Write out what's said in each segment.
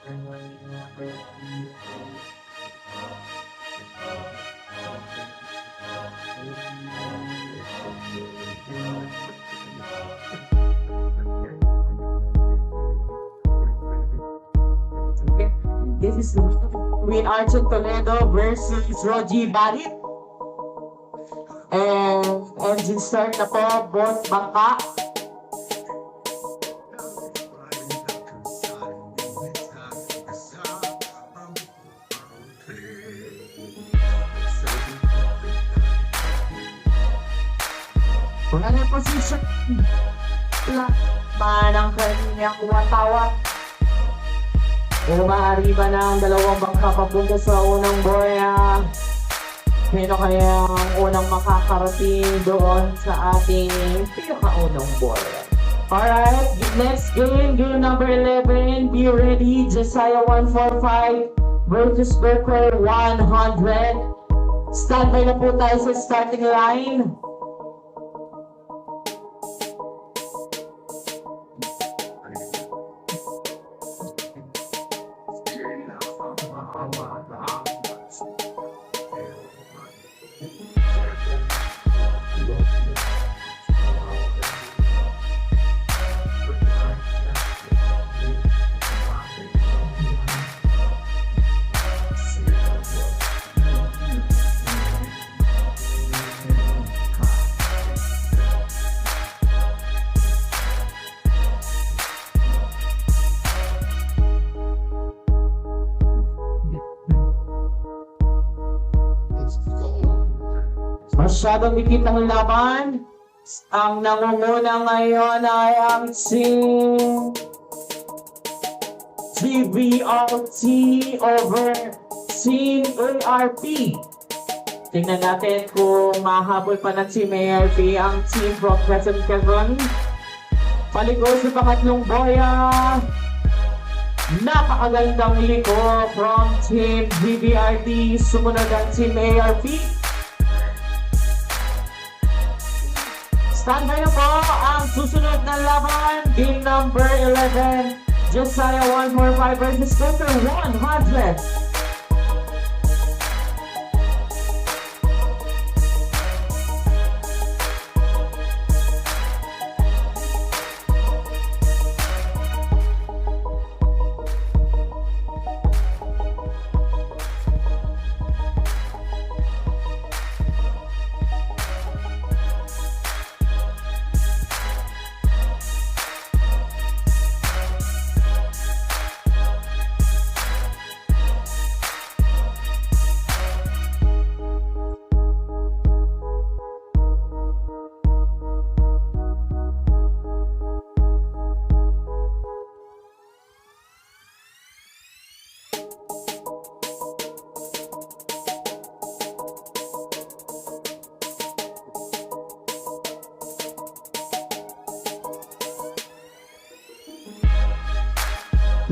This is between Archon Toledo versus Rogie Barit. And engine start na po, both bangka. Running position. Laban ang kanyang watawat. Umaari ba ng dalawang bangka papunta sa unang boya? Sino kaya ang unang makakarating doon sa ating pinakaunang boya? Alright, next game, game number 11. Be ready, Josiah 145 versus Berkeley 100. Standby na po tayo sa starting line. Masyadong dikit ang laban. Ang nangunguna ngayon ay ang Team GVRT over Team ARP. Tingnan natin kung mahabol pa ng Team ARP ang Team from Quezon Quezon. Paligo sa pangatlong boya. Napakagandang liko from Team GVRT. Sumunod ang Team ARP. Standby na po ang susunod na laban. Game number 11. Josiah 145 versus Center 100.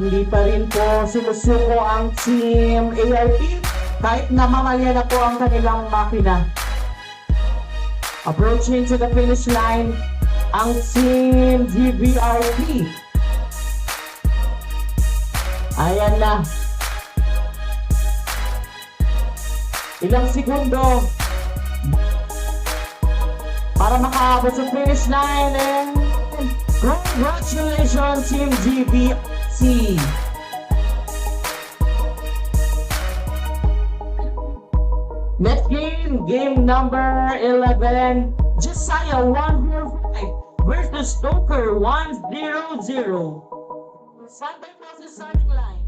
Hindi pa rin po sumusuko ang Team ARP kahit namamalya na po ang kanilang makina. Approaching to the finish line ang Team GVRP. Ayan na. Ilang segundo para makaabot sa finish line, and congratulations Team GVRP. Next game, game number 11, Josiah 105 versus Stoker 100. Standby po sa starting line.